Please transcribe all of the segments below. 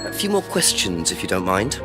A few more questions, if you don't mind.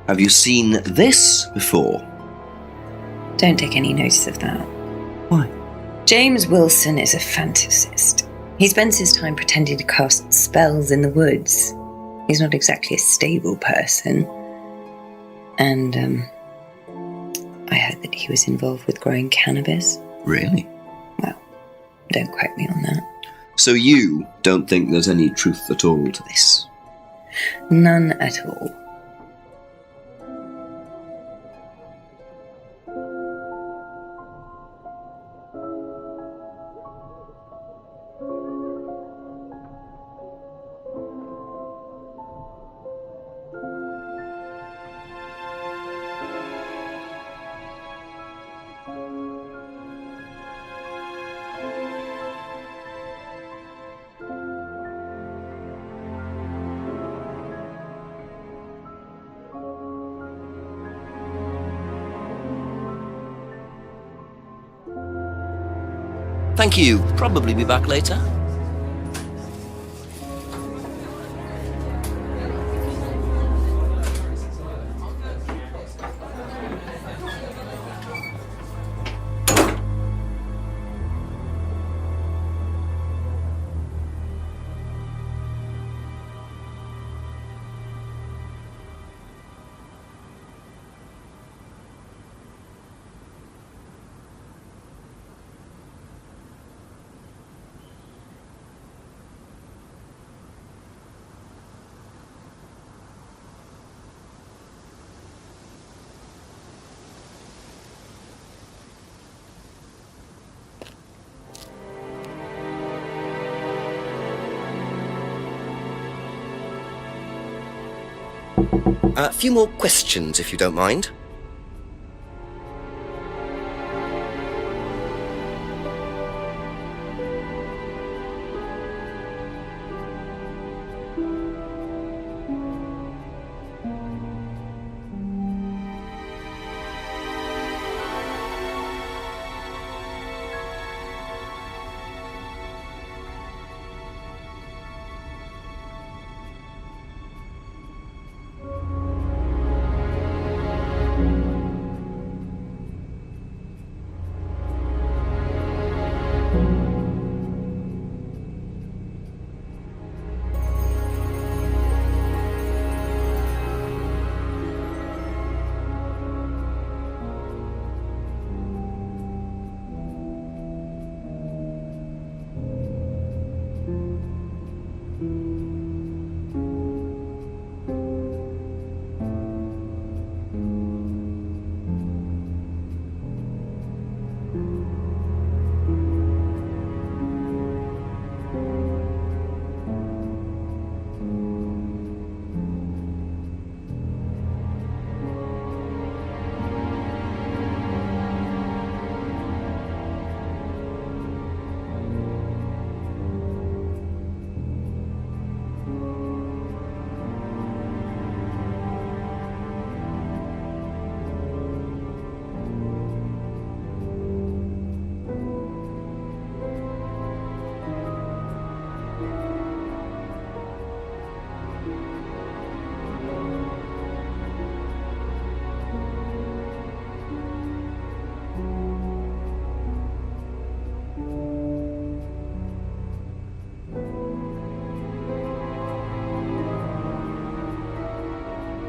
Have you seen this before? Don't take any notice of that. Why? James Wilson is a fantasist. He spends his time pretending to cast spells in the woods. He's not exactly a stable person. And, I heard that he was involved with growing cannabis. Really? Well, don't quote me on that. So you don't think there's any truth at all to this? None at all. Thank you. Probably be back later. A few more questions, if you don't mind.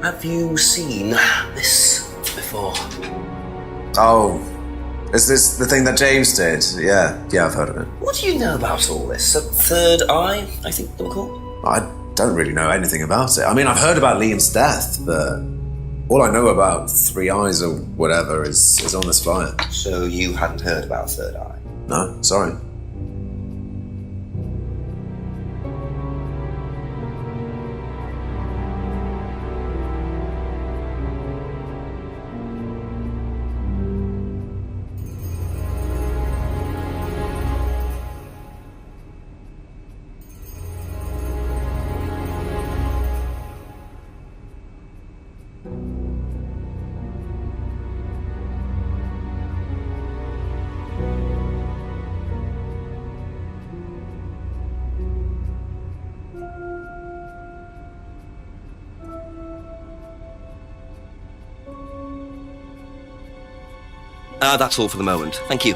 Have you seen this before? Oh, is this the thing that James did? Yeah, I've heard of it. What do you know about all this? A third eye, I think they were called? I don't really know anything about it. I mean, I've heard about Liam's death, but all I know about Three Eyes or whatever is on this flyer. So you hadn't heard about Third Eye? No, sorry. That's all for the moment. Thank you.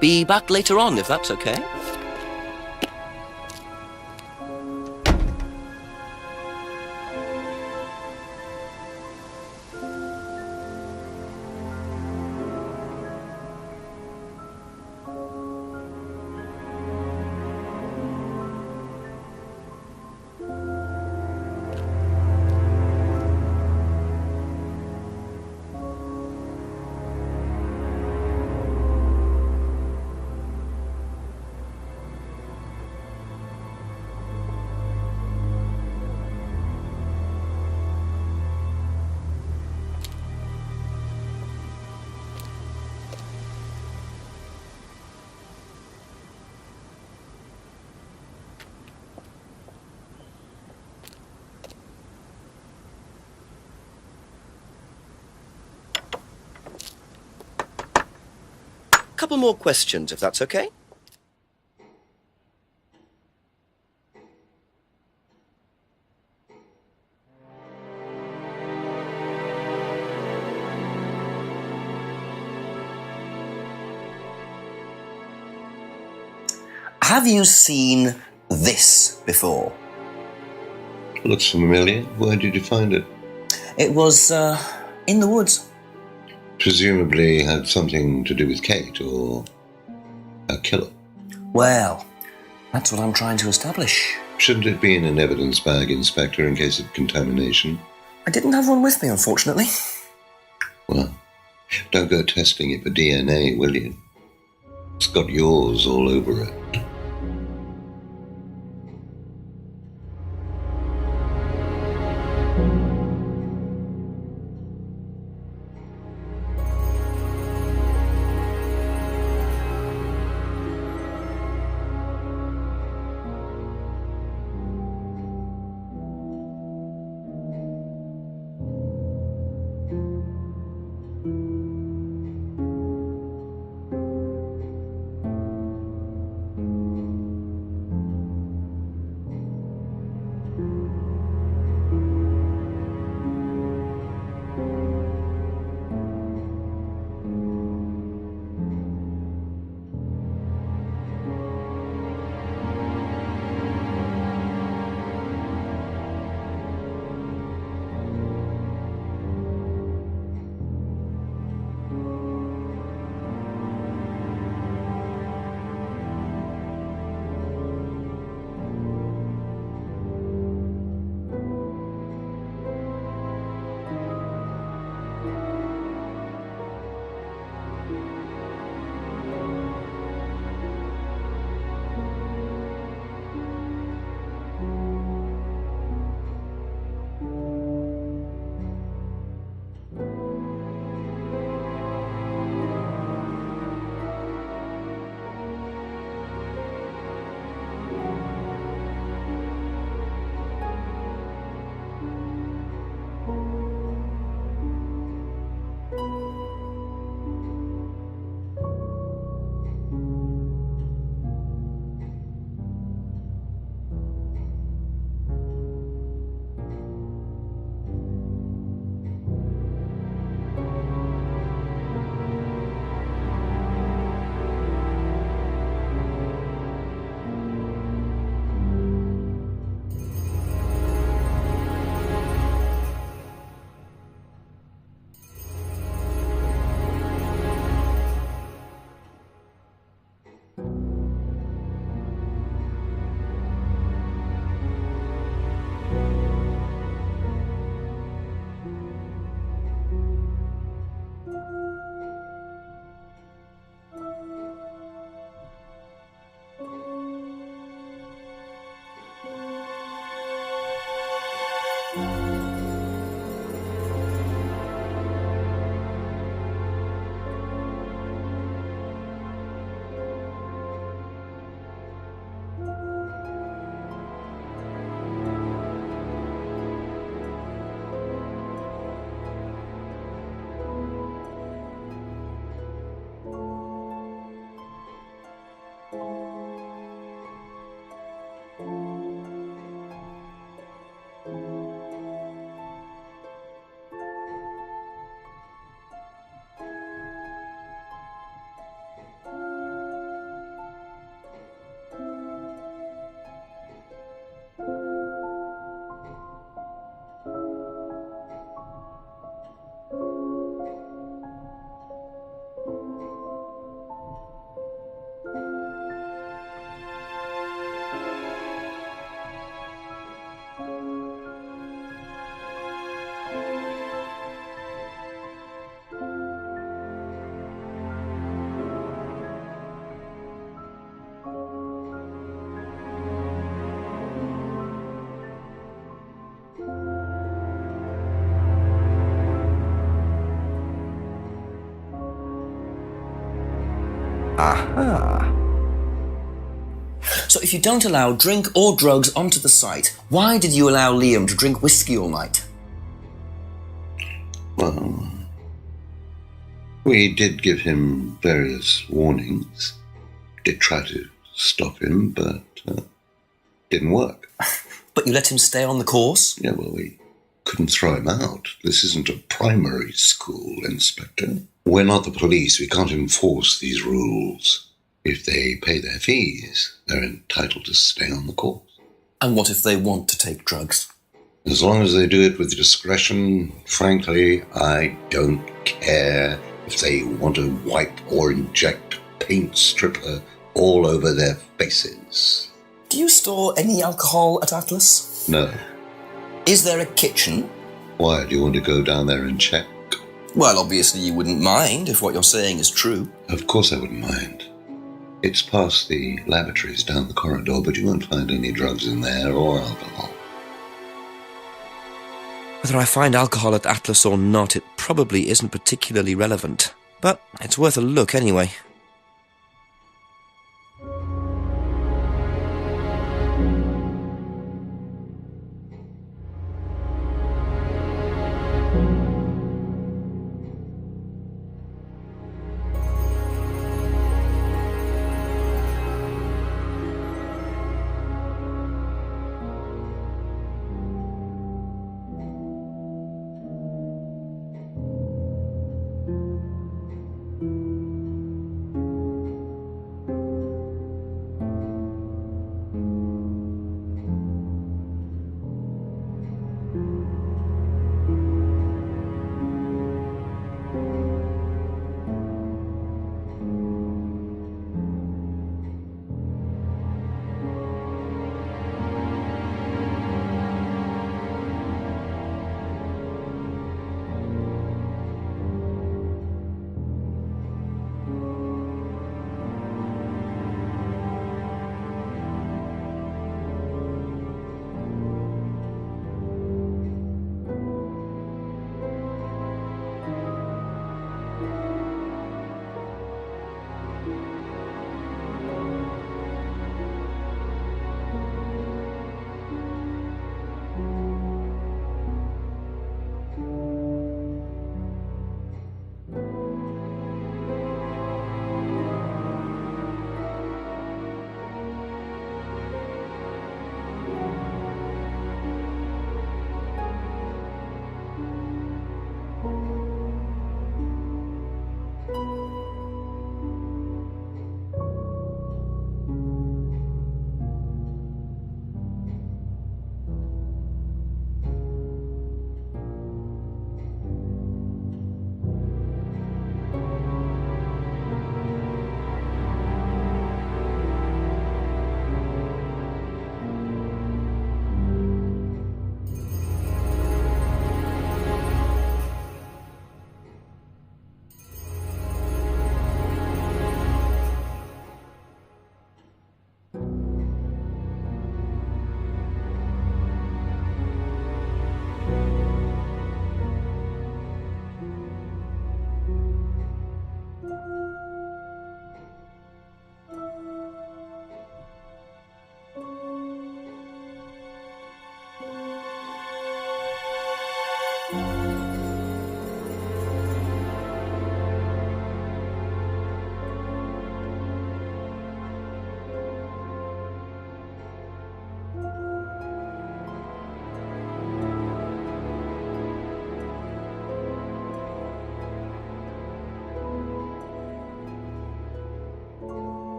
Be back later on, if that's okay. Couple more questions, if that's okay. Have you seen this before? Looks familiar. Where did you find it? It was, in the woods. Presumably had something to do with Kate or a killer. Well, that's what I'm trying to establish. Shouldn't it be in an evidence bag, Inspector, in case of contamination? I didn't have one with me, unfortunately. Well, don't go testing it for DNA, will you? It's got yours all over it. Aha. So if you don't allow drink or drugs onto the site, why did you allow Liam to drink whiskey all night? Well, we did give him various warnings. Did try to stop him, but didn't work. But you let him stay on the course? Yeah, well, we couldn't throw him out. This isn't a primary school, Inspector. We're not the police. We can't enforce these rules. If they pay their fees, they're entitled to stay on the course. And what if they want to take drugs? As long as they do it with discretion, frankly, I don't care if they want to wipe or inject paint stripper all over their faces. Do you store any alcohol at Atlas? No. Is there a kitchen? Why, do you want to go down there and check? Well, obviously you wouldn't mind if what you're saying is true. Of course I wouldn't mind. It's past the lavatories down the corridor, but you won't find any drugs in there or alcohol. Whether I find alcohol at Atlas or not, it probably isn't particularly relevant. But it's worth a look anyway.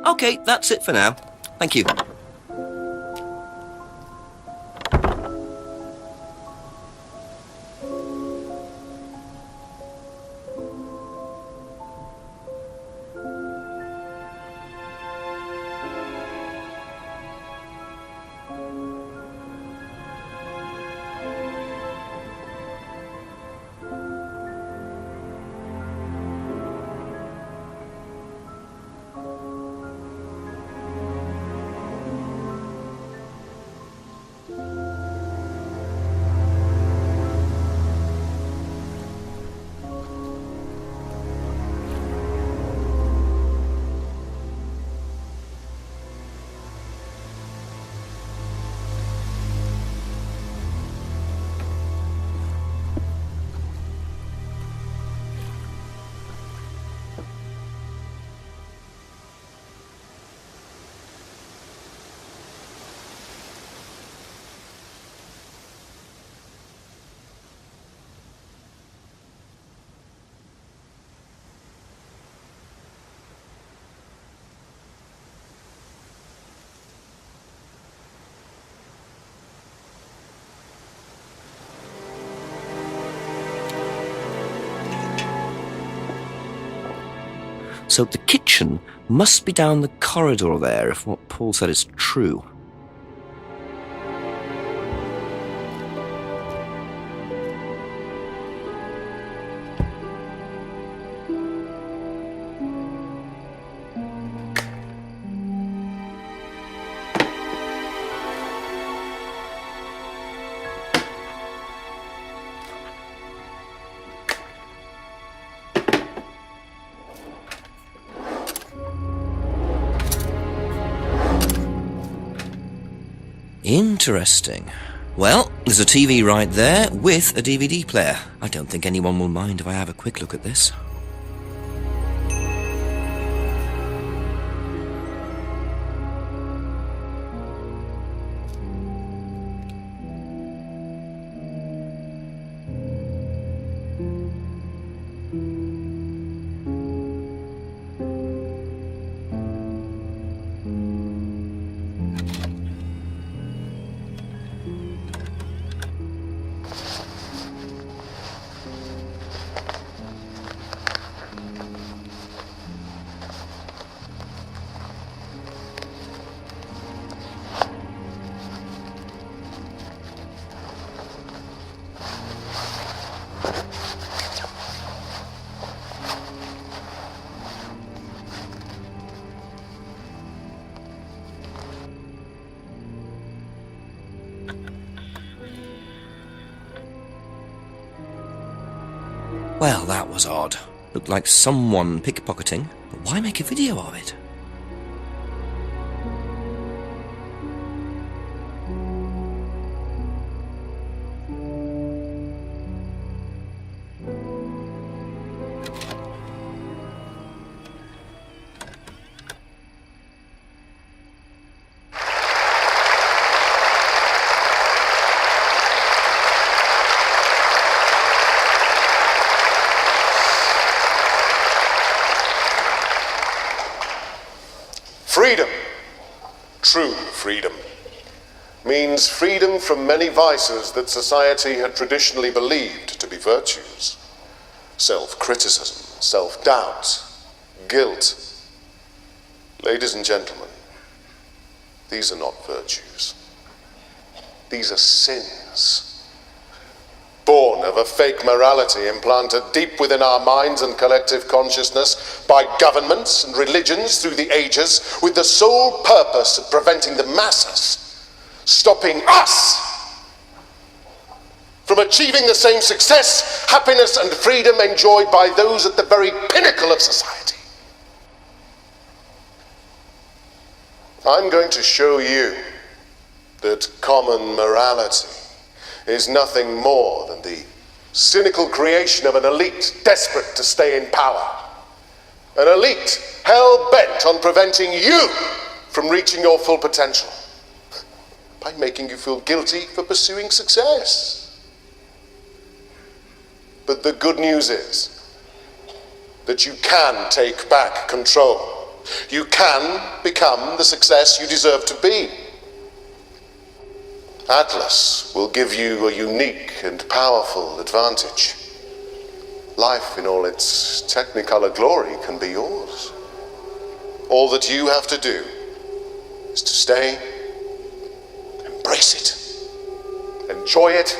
Okay, that's it for now. Thank you. So the kitchen must be down the corridor there, if what Paul said is true. Interesting. Well, there's a TV right there with a DVD player. I don't think anyone will mind if I have a quick look at this. Well, that was odd. Looked like someone pickpocketing, but why make a video of it? Freedom, true freedom, means freedom from many vices that society had traditionally believed to be virtues. Self-criticism, self-doubt, guilt. Ladies and gentlemen, these are not virtues. These are sins. Born of a fake morality implanted deep within our minds and collective consciousness by governments and religions through the ages, with the sole purpose of preventing the masses, stopping us from achieving the same success, happiness, and freedom enjoyed by those at the very pinnacle of society. I'm going to show you that common morality is nothing more than the cynical creation of an elite desperate to stay in power. An elite hell-bent on preventing you from reaching your full potential by making you feel guilty for pursuing success. But the good news is that you can take back control. You can become the success you deserve to be. Atlas will give you a unique and powerful advantage. Life in all its technicolor glory can be yours. All that you have to do is to stay, embrace it, enjoy it,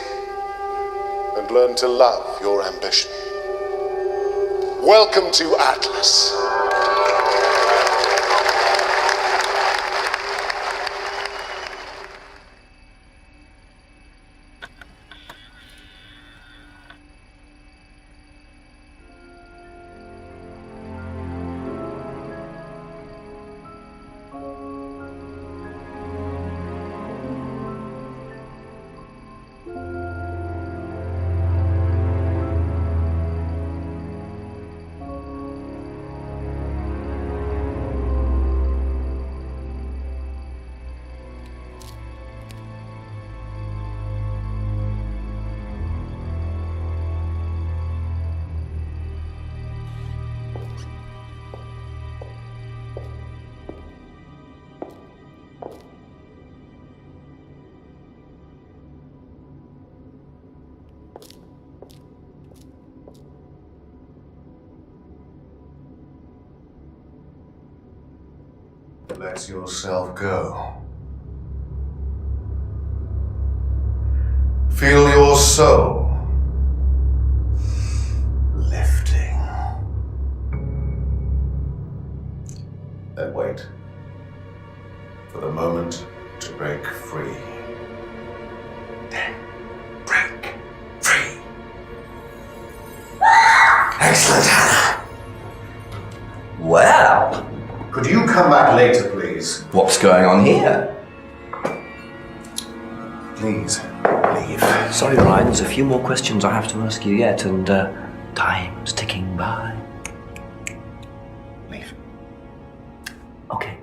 and learn to love your ambition. Welcome to Atlas. Let yourself go. Feel your soul lifting. Then wait for the moment to break free. Then break free. Excellent, Hannah. Well, Could you come back later, please? what's going on here? Please, leave. Sorry, Ryan, there's a few more questions I have to ask you yet, and time's ticking by. Leave. Okay.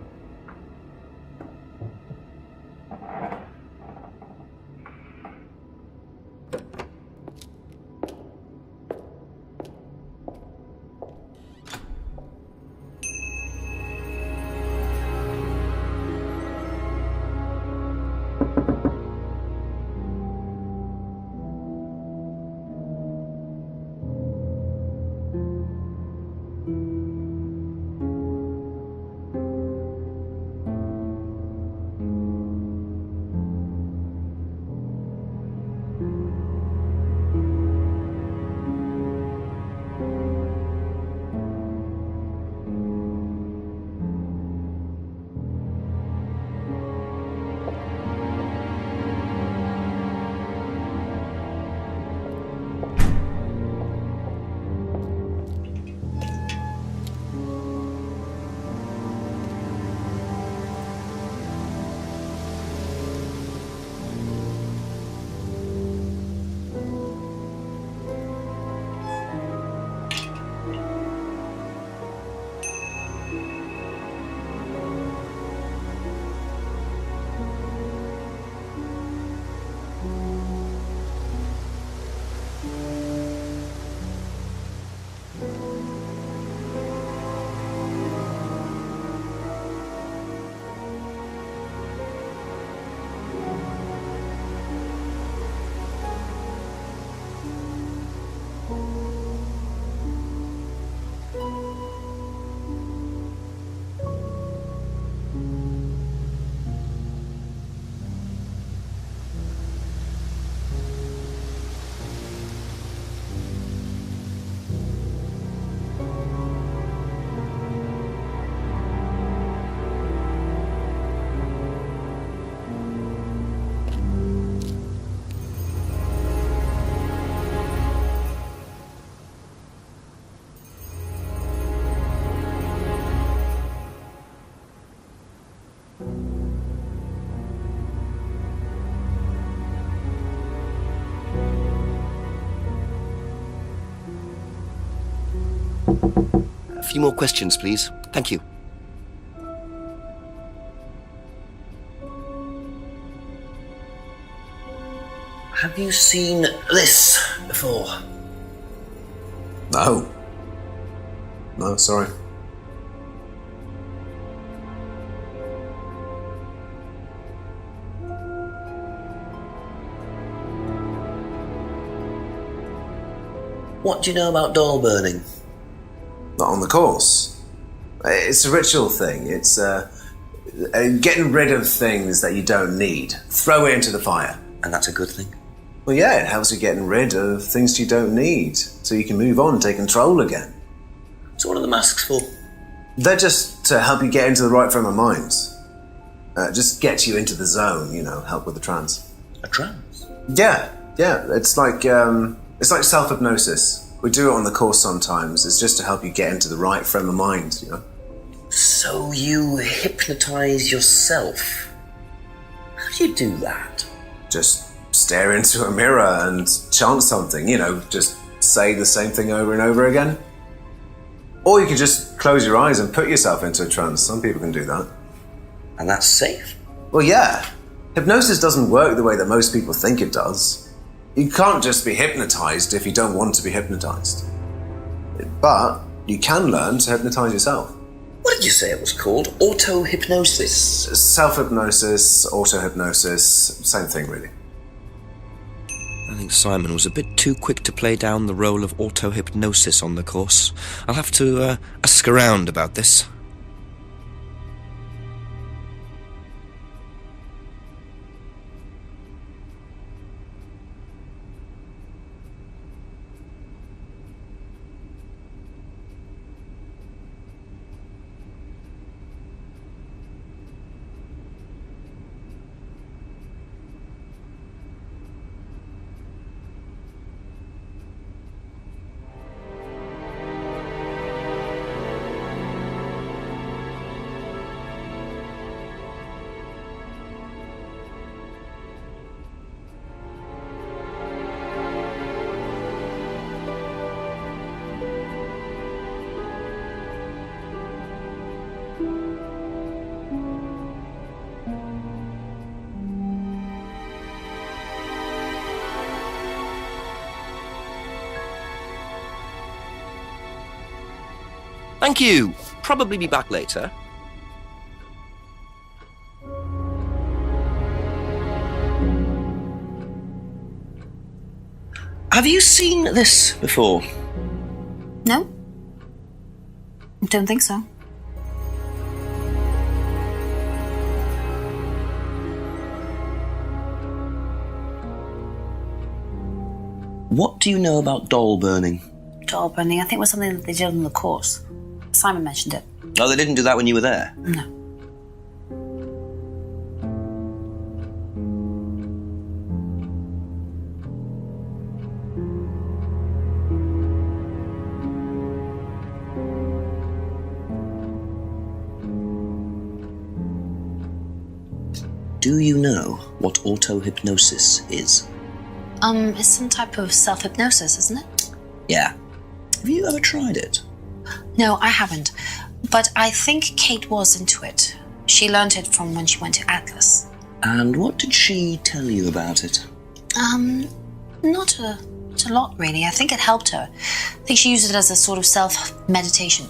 A few more questions, please. Thank you. Have you seen this before? No. No, sorry. What do you know about doll burning? Not on the course. It's a ritual thing. It's getting rid of things that you don't need. Throw it into the fire. And that's a good thing? Well, yeah, it helps you getting rid of things you don't need, so you can move on and take control again. So what are the masks for? They're just to help you get into the right frame of mind. Just get you into the zone, help with the trance. A trance? Yeah. It's like self-hypnosis. We do it on the course sometimes. It's just to help you get into the right frame of mind, So you hypnotise yourself? How do you do that? Just stare into a mirror and chant something, just say the same thing over and over again. Or you could just close your eyes and put yourself into a trance. Some people can do that. And that's safe? Well, yeah. Hypnosis doesn't work the way that most people think it does. You can't just be hypnotized if you don't want to be hypnotized. But you can learn to hypnotize yourself. What did you say it was called? Auto-hypnosis? Self-hypnosis, auto-hypnosis, same thing really. I think Simon was a bit too quick to play down the role of auto-hypnosis on the course. I'll have to ask around about this. Thank you. Probably be back later. Have you seen this before? No? Don't think so. What do you know about doll burning? Doll burning, I think, was something that they did on the course. Simon mentioned it. Oh, they didn't do that when you were there? No. Do you know what auto-hypnosis is? It's some type of self-hypnosis, isn't it? Yeah. Have you ever tried it? No, I haven't. But I think Kate was into it. She learned it from when she went to Atlas. And what did she tell you about it? Not a lot, really. I think it helped her. I think she used it as a sort of self-meditation.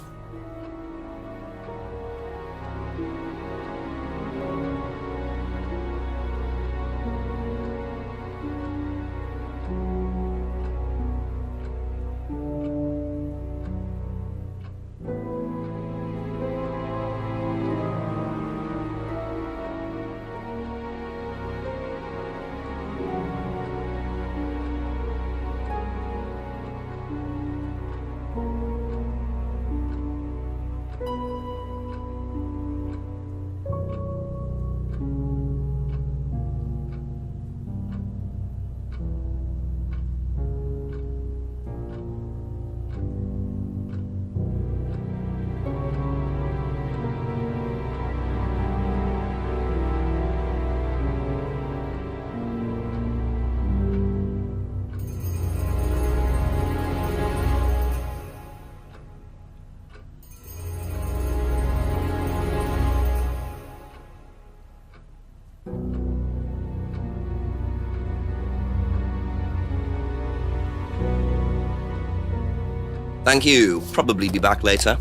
Thank you. Probably be back later.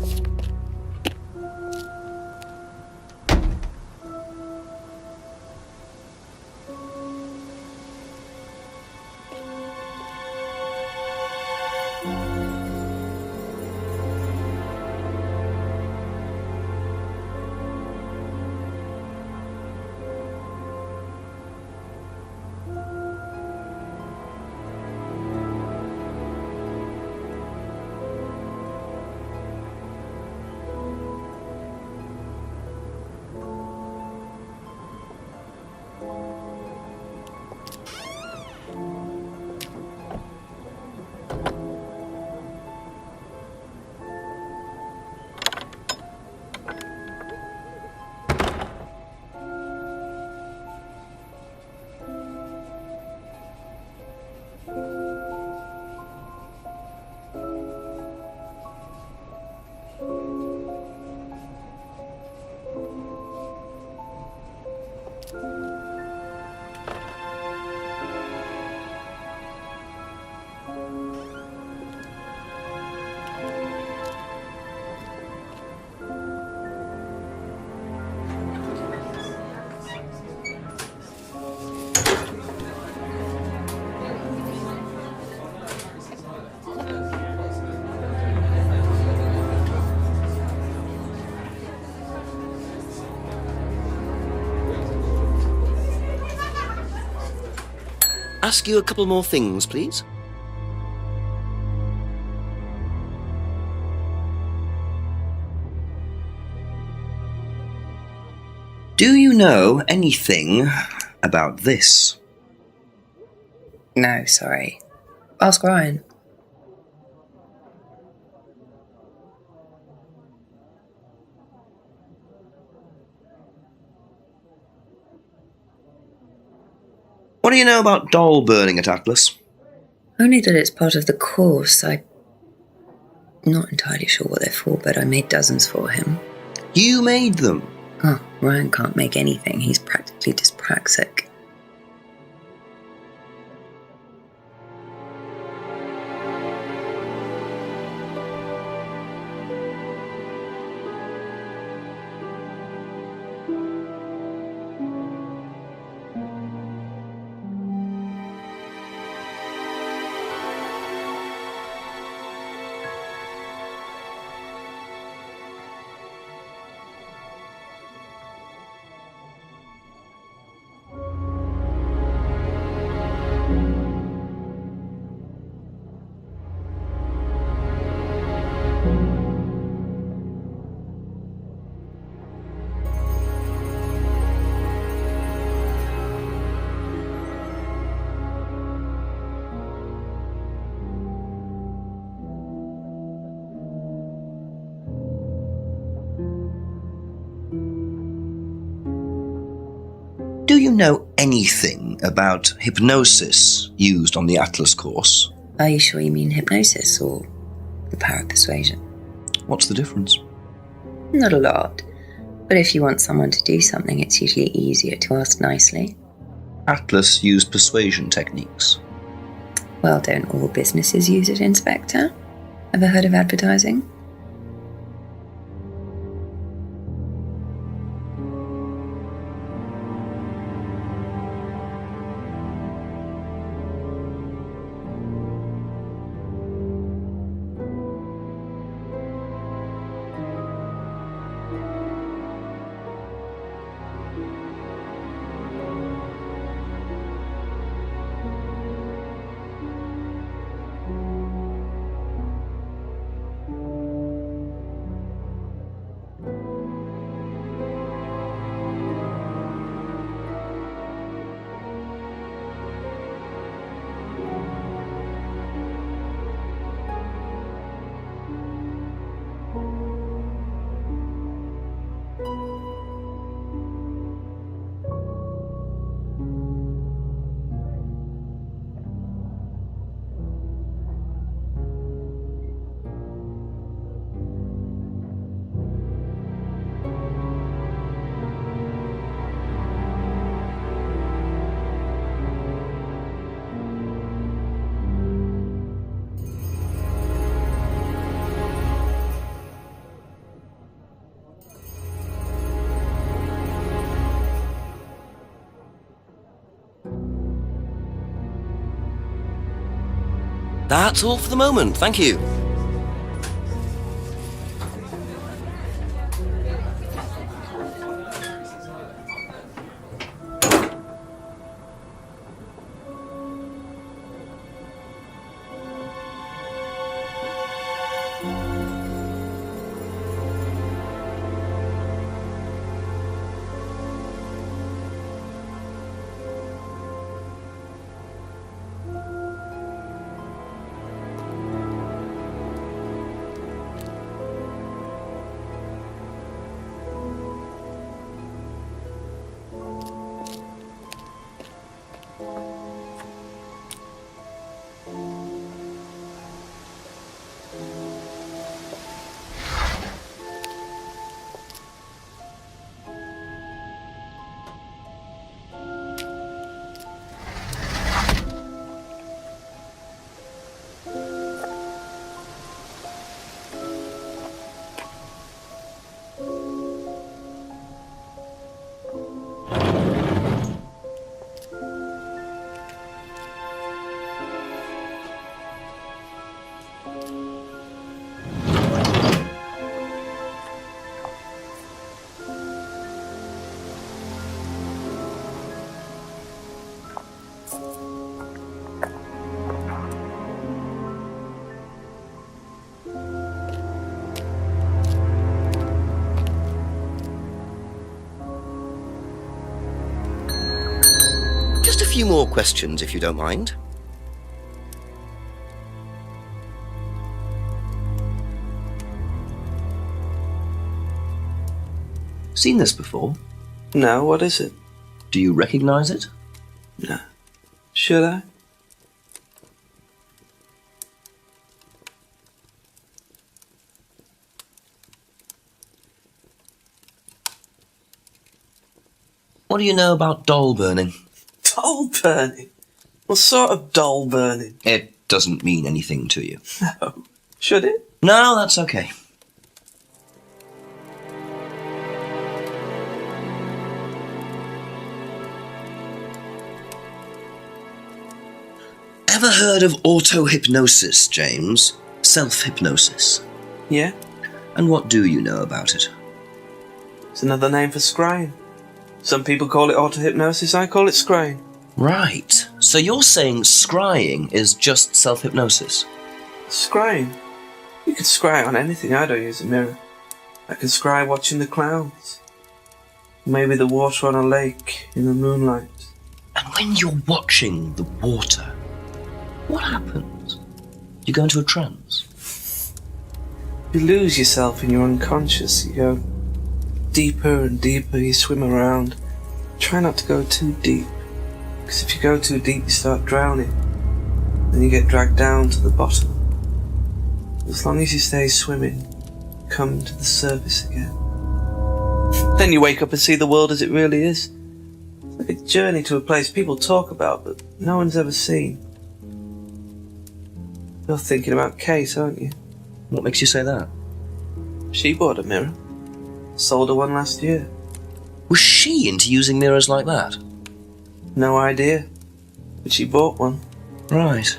Ask you a couple more things, please. Do you know anything about this? No, sorry. Ask Ryan. What do you know about doll burning at Atlas? Only that it's part of the course. I'm not entirely sure what they're for, but I made dozens for him. You made them? Oh, Ryan can't make anything. He's practically dyspraxic. Do you know anything about hypnosis used on the Atlas course? Are you sure you mean hypnosis or the power of persuasion? What's the difference? Not a lot. But if you want someone to do something, it's usually easier to ask nicely. Atlas used persuasion techniques. Well, don't all businesses use it, Inspector? Ever heard of advertising? That's all for the moment, thank you. Just a few more questions, if you don't mind. Seen this before? No, what is it? Do you recognise it? No. Should I? What do you know about doll burning? Doll burning? What sort of doll burning? It doesn't mean anything to you. No. Should it? No, that's okay. Ever heard of auto-hypnosis, James? Self-hypnosis? Yeah. And what do you know about it? It's another name for scrying. Some people call it auto-hypnosis, I call it scrying. Right. So you're saying scrying is just self-hypnosis? Scrying? You can scry on anything. I don't use a mirror. I can scry watching the clouds. Maybe the water on a lake in the moonlight. And when you're watching the water, what happens? You go into a trance? You lose yourself in your unconscious. You go deeper and deeper. You swim around, try not to go too deep. Because if you go too deep, you start drowning. Then you get dragged down to the bottom. As long as you stay swimming, you come to the surface again. Then you wake up and see the world as it really is. It's like a journey to a place people talk about, but no one's ever seen. You're thinking about Kate, aren't you? What makes you say that? She bought a mirror. Sold her one last year. Was she into using mirrors like that? No idea. But she bought one. Right.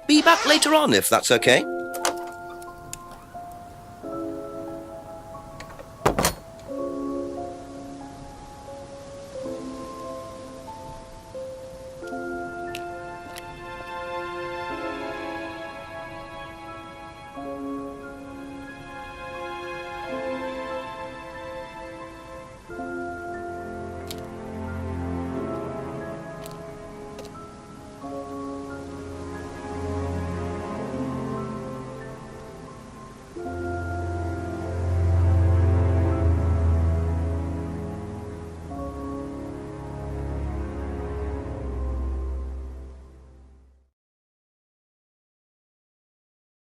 Be back later on, if that's okay.